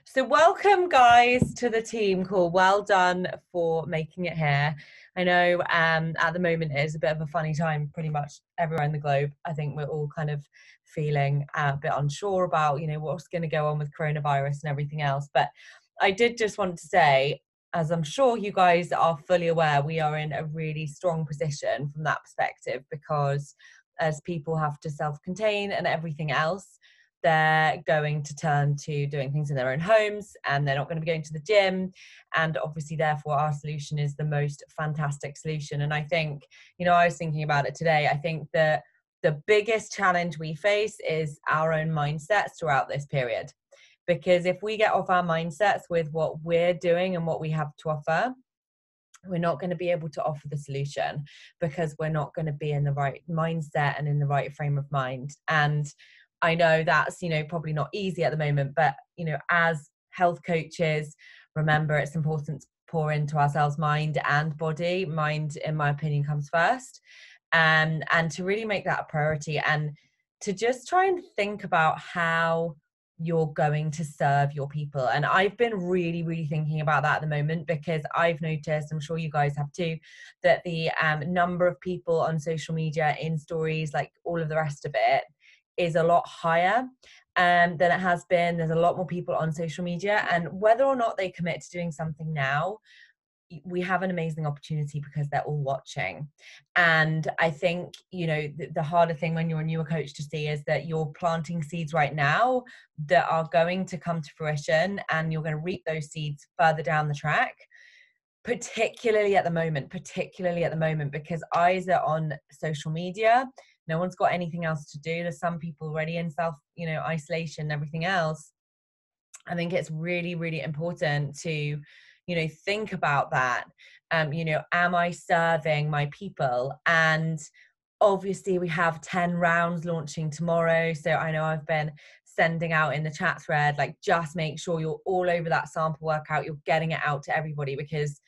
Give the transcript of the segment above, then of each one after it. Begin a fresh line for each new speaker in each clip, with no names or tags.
So welcome guys to the team call. Well done for making it here. I know at the moment it is a bit of a funny time pretty much everywhere in the globe. I think we're all kind of feeling a bit unsure about, what's going to go on with coronavirus and everything else. But I did just want to say, as I'm sure you guys are fully aware, we are in a really strong position from that perspective because as people have to self-contain and everything else, they're going to turn to doing things in their own homes and they're not going to be going to the gym. And obviously, therefore, our solution is the most fantastic solution. And I think, I was thinking about it today. I think that the biggest challenge we face is our own mindsets throughout this period. Because if we get off our mindsets with what we're doing and what we have to offer, we're not going to be able to offer the solution because we're not going to be in the right mindset and in the right frame of mind. And I know that's, probably not easy at the moment, but, as health coaches, remember it's important to pour into ourselves mind and body. Mind, in my opinion, comes first. And to really make that a priority and to just try and think about how you're going to serve your people. And I've been really, really thinking about that at the moment because I've noticed, I'm sure you guys have too, that the number of people on social media, in stories, like all of the rest of it, is a lot higher than it has been. There's a lot more people on social media, and whether or not they commit to doing something now, we have an amazing opportunity because they're all watching. And I think, the harder thing when you're a newer coach to see is that you're planting seeds right now that are going to come to fruition, and you're going to reap those seeds further down the track, particularly at the moment, because eyes are on social media. No one's got anything else to do. There's some people already in self, isolation and everything else. I think it's really, really important to, think about that. Am I serving my people? And obviously we have 10 rounds launching tomorrow. So I know I've been sending out in the chat thread, like, just make sure you're all over that sample workout. You're getting it out to everybody, because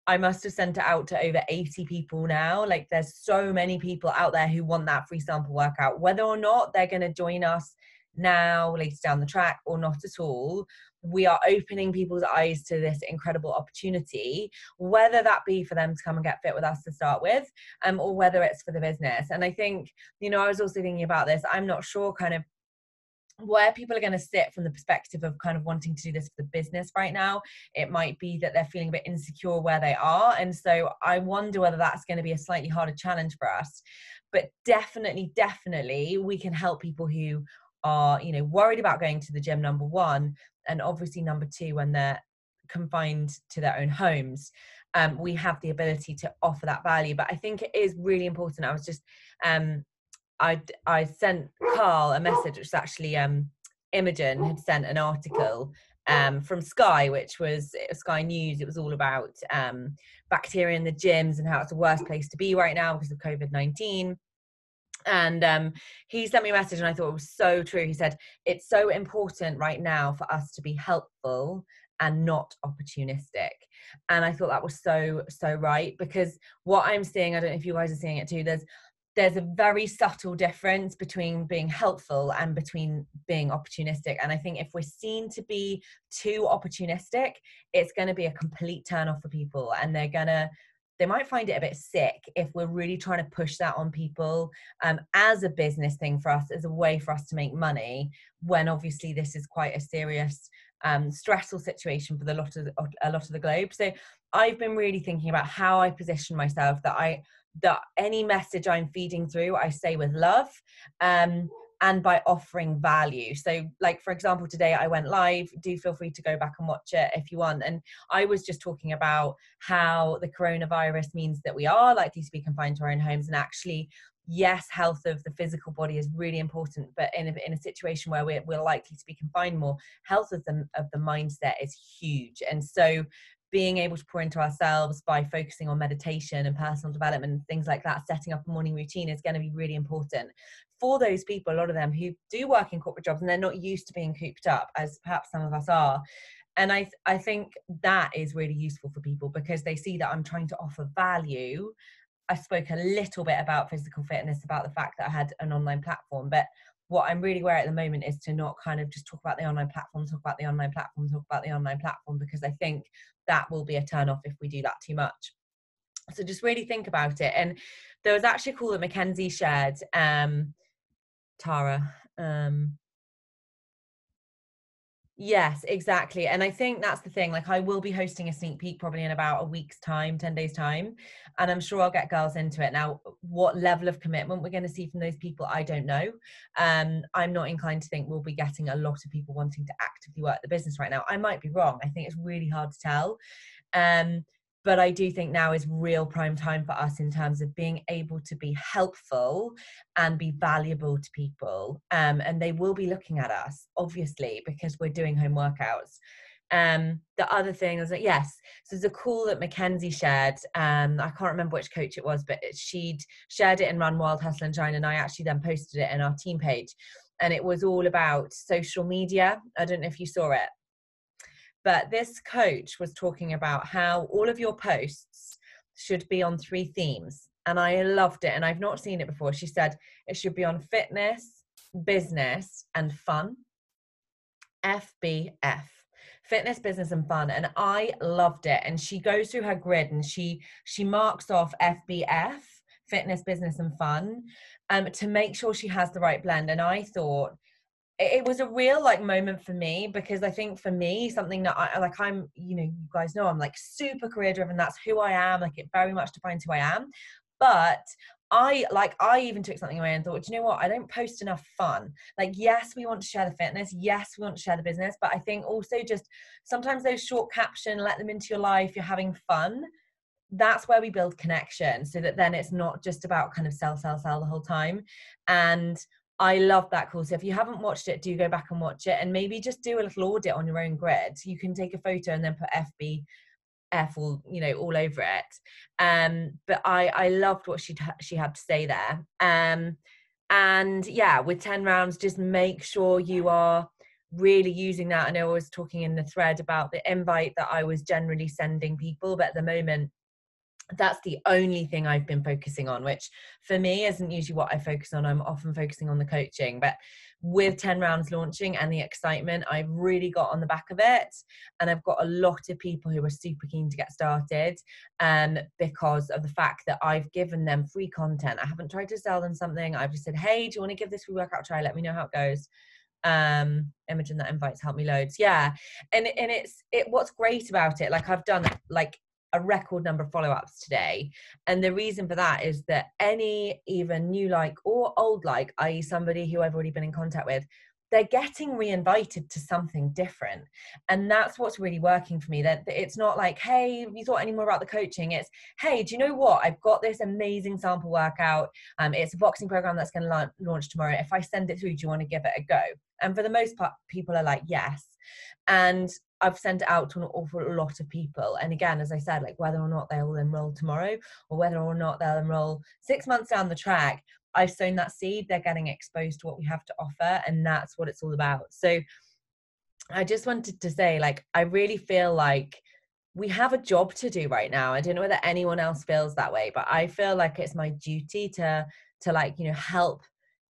I must have sent it out to over 80 people now. Like, there's so many people out there who want that free sample workout, whether or not they're going to join us now, later down the track, or not at all. We are opening people's eyes to this incredible opportunity, whether that be for them to come and get fit with us to start with, or whether it's for the business. And I think, I was also thinking about this. I'm not sure kind of where people are going to sit from the perspective of kind of wanting to do this for the business right now. It might be that they're feeling a bit insecure where they are. And so I wonder whether that's going to be a slightly harder challenge for us. But definitely we can help people who are, worried about going to the gym, number one, and obviously number two, when they're confined to their own homes. We have the ability to offer that value. But I think it is really important. I was just I sent Carl a message, which is actually Imogen had sent an article from Sky, which was Sky News. It was all about bacteria in the gyms and how it's the worst place to be right now because of COVID-19. And he sent me a message and I thought it was so true. He said, it's so important right now for us to be helpful and not opportunistic. And I thought that was so right, because what I'm seeing, I don't know if you guys are seeing it too, there's a very subtle difference between being helpful and between being opportunistic. And I think if we're seen to be too opportunistic, it's going to be a complete turn off for people. And they might find it a bit sick if we're really trying to push that on people as a business thing for us, as a way for us to make money, when obviously this is quite a serious, stressful situation for a lot of the globe. So I've been really thinking about how I position myself, that any message I'm feeding through, I say with love, and by offering value. So like, for example, today I went live. Do feel free to go back and watch it if you want. And I was just talking about how the coronavirus means that we are likely to be confined to our own homes. And actually, yes, health of the physical body is really important, but in a situation where we're likely to be confined more, health of the mindset is huge. And so being able to pour into ourselves by focusing on meditation and personal development and things like that, setting up a morning routine, is going to be really important for those people, a lot of them who do work in corporate jobs and they're not used to being cooped up, as perhaps some of us are. And I think that is really useful for people because they see that I'm trying to offer value. I spoke a little bit about physical fitness, about the fact that I had an online platform, but what I'm really aware at the moment is to not kind of just talk about the online platform, talk about the online platform, talk about the online platform, because I think that will be a turn off if we do that too much. So just really think about it. And there was actually a call that Mackenzie shared, Tara. Yes, exactly. And I think that's the thing. Like, I will be hosting a sneak peek probably in about a week's time, 10 days time. And I'm sure I'll get girls into it. Now, what level of commitment we're going to see from those people, I don't know. I'm not inclined to think we'll be getting a lot of people wanting to actively work the business right now. I might be wrong. I think it's really hard to tell. But I do think now is real prime time for us in terms of being able to be helpful and be valuable to people. And they will be looking at us, obviously, because we're doing home workouts. The other thing is that, yes, so there's a call that Mackenzie shared. I can't remember which coach it was, but she'd shared it in Run Wild Hustle and Shine, and I actually then posted it in our team page. And it was all about social media. I don't know if you saw it. But this coach was talking about how all of your posts should be on 3 themes. And I loved it. And I've not seen it before. She said it should be on fitness, business, and fun. FBF. Fitness, business, and fun. And I loved it. And she goes through her grid and she marks off FBF, fitness, business, and fun, to make sure she has the right blend. And I thought, it was a real like moment for me, because I think for me, something that I'm, you guys know I'm like super career driven. That's who I am. Like, it very much defines who I am. But I even took something away and thought, you know what? I don't post enough fun. Like, yes, we want to share the fitness. Yes, we want to share the business. But I think also just sometimes those short caption, let them into your life. You're having fun. That's where we build connection, so that then it's not just about kind of sell the whole time. And I love that call. So if you haven't watched it, do go back and watch it, and maybe just do a little audit on your own grid. You can take a photo and then put FBF all over it. But I loved what she had to say there. And yeah, with 10 rounds, just make sure you are really using that. I know I was talking in the thread about the invite that I was generally sending people, but at the moment, that's the only thing I've been focusing on, which for me isn't usually what I focus on. I'm often focusing on the coaching, but with 10 rounds launching and the excitement, I've really got on the back of it. And I've got a lot of people who are super keen to get started, because of the fact that I've given them free content. I haven't tried to sell them something. I've just said, hey, do you want to give this free workout a try? Let me know how it goes. Imogen, that invite's helped me loads. Yeah. And what's great about it, like, I've done like a record number of follow-ups today, and the reason for that is that any even new like or old like, i.e. somebody who I've already been in contact with, they're getting re-invited to something different. And that's what's really working for me. That it's not like, hey, have you thought any more about the coaching? It's, hey, do you know what, I've got this amazing sample workout, it's a boxing program that's going to launch tomorrow. If I send it through, do you want to give it a go? And for the most part, people are like, yes. And I've sent it out to an awful lot of people. And again, as I said, like, whether or not they'll enroll tomorrow or whether or not they'll enroll 6 months down the track, I've sown that seed. They're getting exposed to what we have to offer, and that's what it's all about. So I just wanted to say, like, I really feel like we have a job to do right now. I don't know whether anyone else feels that way, but I feel like it's my duty to like, help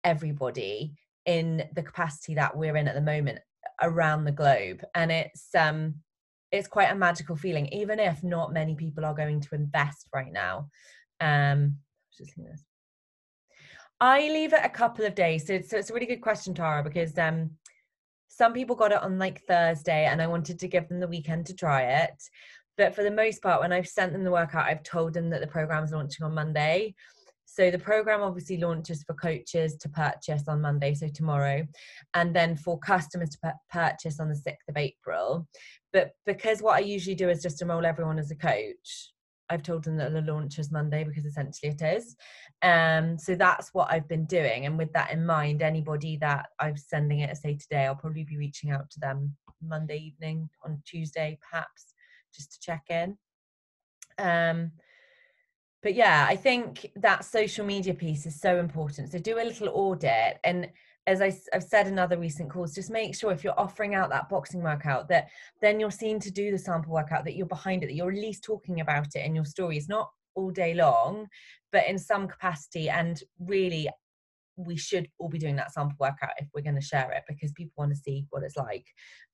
everybody in the capacity that we're in at the moment around the globe. And it's quite a magical feeling, even if not many people are going to invest right now. Just seeing this. I leave it a couple of days. So it's a really good question, Tara, because some people got it on like Thursday and I wanted to give them the weekend to try it. But for the most part, when I've sent them the workout, I've told them that the program's launching on Monday. So the program obviously launches for coaches to purchase on Monday, so tomorrow, and then for customers to purchase on the 6th of April. But because what I usually do is just enroll everyone as a coach, I've told them that the launch is Monday, because essentially it is. So that's what I've been doing. And with that in mind, anybody that I'm sending it, say today, I'll probably be reaching out to them Monday evening, on Tuesday, perhaps, just to check in. But yeah, I think that social media piece is so important. So do a little audit. And as I've said in other recent calls, just make sure if you're offering out that boxing workout, that then you're seen to do the sample workout, that you're behind it, that you're at least talking about it in your stories, not all day long, but in some capacity. And really, we should all be doing that sample workout if we're going to share it, because people want to see what it's like,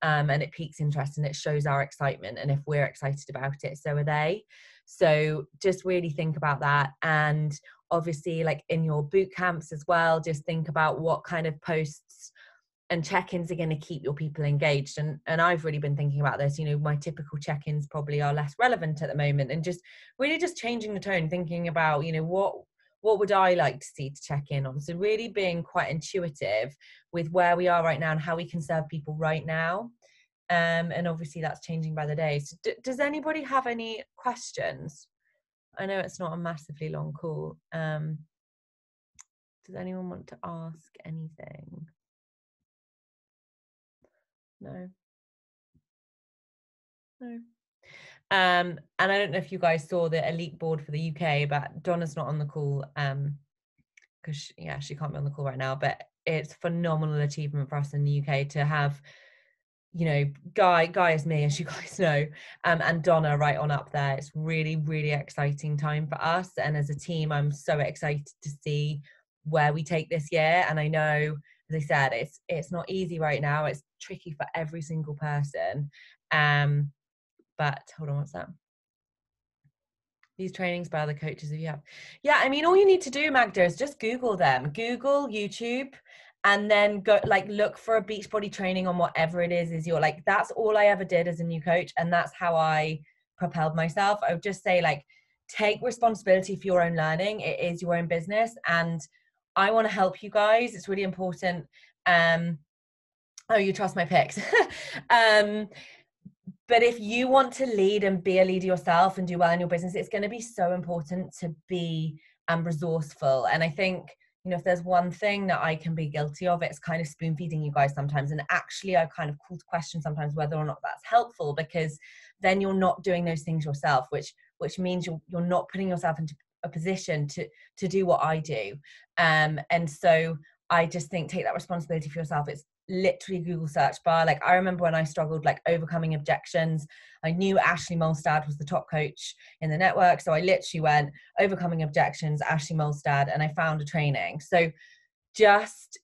and it piques interest and it shows our excitement, and if we're excited about it, so are they. So just really think about that. And obviously, like in your boot camps as well, just think about what kind of posts and check-ins are going to keep your people engaged. And I've really been thinking about this. My typical check-ins probably are less relevant at the moment, and just really just changing the tone, thinking about what would I like to see to check in on. So really being quite intuitive with where we are right now and how we can serve people right now. And obviously that's changing by the day. So does anybody have any questions? I know it's not a massively long call. Does anyone want to ask anything? No. And I don't know if you guys saw the elite board for the UK, but Donna's not on the call because she can't be on the call right now. But it's a phenomenal achievement for us in the UK to have, Guy is me, as you guys know, and Donna right on up there. It's really, really exciting time for us, and as a team, I'm so excited to see where we take this year. And I know, as I said, it's not easy right now. It's tricky for every single person. But hold on, what's that? These trainings by other coaches if you have. Yeah, I mean, all you need to do, Magda, is just Google them. Google, YouTube, and then go look for a Beachbody training on whatever it is your that's all I ever did as a new coach, and that's how I propelled myself. I would just say take responsibility for your own learning. It is your own business, and I want to help you guys. It's really important. Oh, you trust my picks. But if you want to lead and be a leader yourself and do well in your business, it's going to be so important to be resourceful. And I think, if there's one thing that I can be guilty of, it's kind of spoon feeding you guys sometimes. And actually, I kind of call to question sometimes whether or not that's helpful, because then you're not doing those things yourself, which means you're not putting yourself into a position to do what I do. And so I just think, take that responsibility for yourself. It's literally Google search bar. I remember when I struggled overcoming objections, I knew Ashley Molstad was the top coach in the network, so I literally went overcoming objections, Ashley Molstad, and I found a training. So just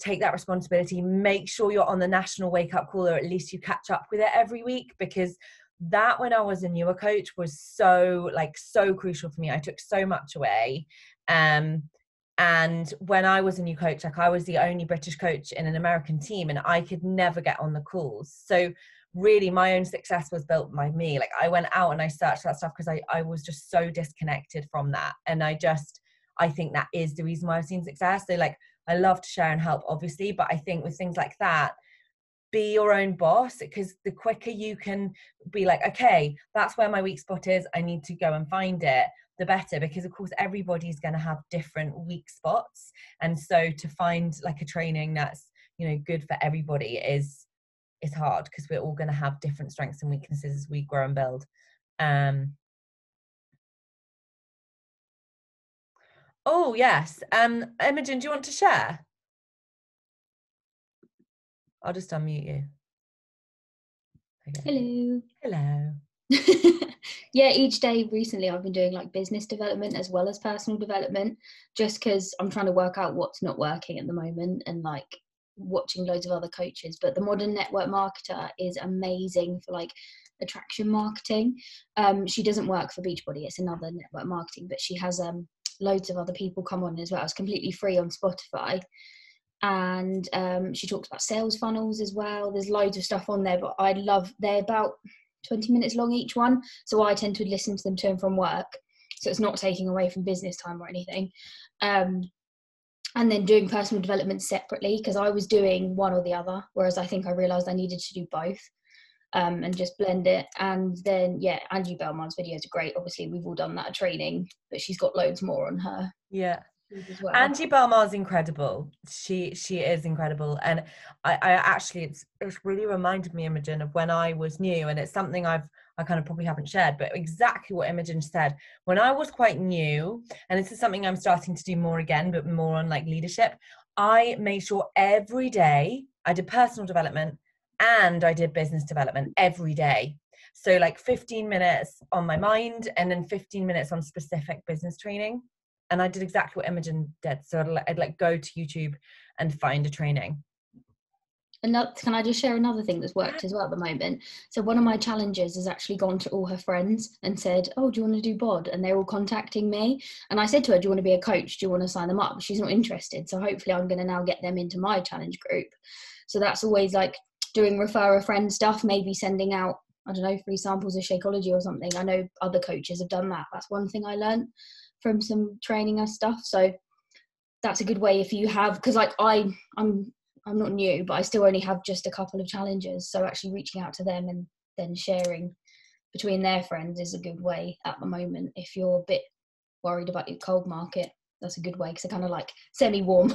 take that responsibility. Make sure you're on the national wake up call, or at least you catch up with it every week, because that, when I was a newer coach, was so crucial for me. I took so much away. And when I was a new coach, I was the only British coach in an American team, and I could never get on the calls. So really my own success was built by me. I went out and I searched that stuff because I was just so disconnected from that. And I think that is the reason why I've seen success. So I love to share and help, obviously, but I think with things like that, be your own boss, because the quicker you can be okay, that's where my weak spot is, I need to go and find it, the better. Because of course everybody's going to have different weak spots, and so to find a training that's good for everybody is hard, because we're all going to have different strengths and weaknesses as we grow and build. Oh yes, Imogen, do you want to share? I'll just unmute you.
Okay.
Hello.
Yeah, each day recently I've been doing business development as well as personal development, just because I'm trying to work out what's not working at the moment, and watching loads of other coaches. But the Modern Network Marketer is amazing for attraction marketing. She doesn't work for Beachbody, it's another network marketing, but she has loads of other people come on as well. It's completely free on Spotify. And she talks about sales funnels as well. There's loads of stuff on there, but they're about 20 minutes long each one, so I tend to listen to them to and from work, so it's not taking away from business time or anything. And then doing personal development separately, because I was doing one or the other, whereas I think I realized I needed to do both, and just blend it. And then Angie Belmont's videos are great. Obviously we've all done that training, but she's got loads more on her as well.
Angie Belmar's incredible. She is incredible. And I actually, it's really reminded me, Imogen, of when I was new, and it's something I kind of probably haven't shared, but exactly what Imogen said. When I was quite new, and this is something I'm starting to do more again, but more on leadership, I made sure every day I did personal development and I did business development every day. So 15 minutes on my mind, and then 15 minutes on specific business training. And I did exactly what Imogen did. So I'd like go to YouTube and find a training.
Can I just share another thing that's worked as well at the moment? So one of my challengers has actually gone to all her friends and said, oh, do you want to do bod? And they're all contacting me. And I said to her, do you want to be a coach? Do you want to sign them up? She's not interested. So hopefully I'm going to now get them into my challenge group. So that's always like doing refer a friend stuff, maybe sending out, I don't know, free samples of Shakeology or something. I know other coaches have done that. That's one thing I learned from some training and stuff. So that's a good way if you have, because like I'm not new, but I still only have just a couple of challenges. So actually reaching out to them and then sharing between their friends is a good way at the moment. If you're a bit worried about your cold market, that's a good way because they're kind of like semi-warm.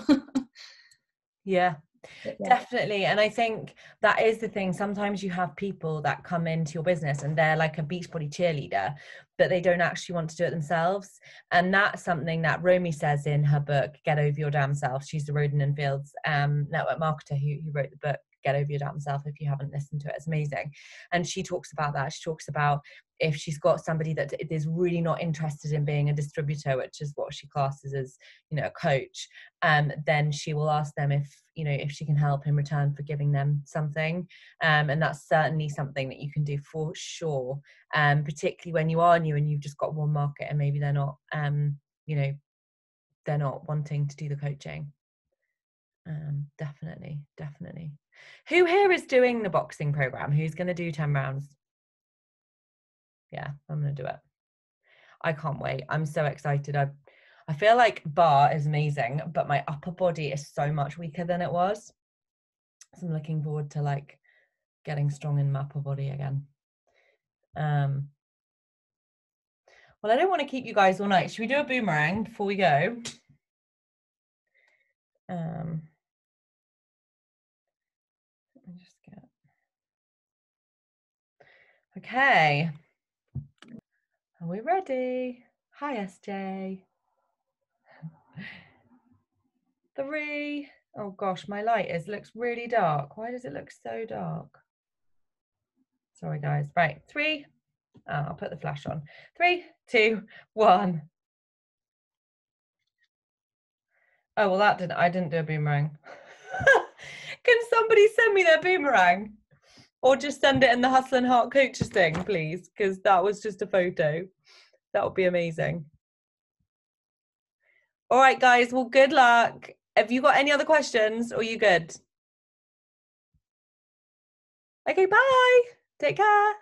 Yeah.
Yeah.
Definitely. And I think that is the thing. Sometimes you have people that come into your business and they're like a Beachbody cheerleader, but they don't actually want to do it themselves. And that's something that Romy says in her book, Get Over Your Damn Self. She's the Roden and Fields network marketer who wrote the book, Get Over Your Damn Self. If you haven't listened to it, it's amazing. And she talks about that. She talks about if she's got somebody that is really not interested in being a distributor, which is what she classes as, a coach, then she will ask them if she can help in return for giving them something. And that's certainly something that you can do for sure, particularly when you are new and you've just got one market and maybe they're not, they're not wanting to do the coaching. Definitely. Who here is doing the boxing program? Who's going to do 10 rounds? Yeah, I'm going to do it. I can't wait. I'm so excited. I feel like bar is amazing, but my upper body is so much weaker than it was. So I'm looking forward to like getting strong in my upper body again. Well, I don't want to keep you guys all night. Should we do a boomerang before we go? Let me just get... Okay. Are we ready? Hi, SJ. 3. Oh gosh, my light looks really dark. Why does it look so dark? Sorry, guys. Right, 3. I'll put the flash on. 3, 2, 1. Oh, well, I didn't do a boomerang. Can somebody send me their boomerang? Or just send it in the Hustle and Heart Coaches thing, please, because that was just a photo. That would be amazing. All right, guys. Well, good luck. Have you got any other questions or are you good? Okay, bye. Take care.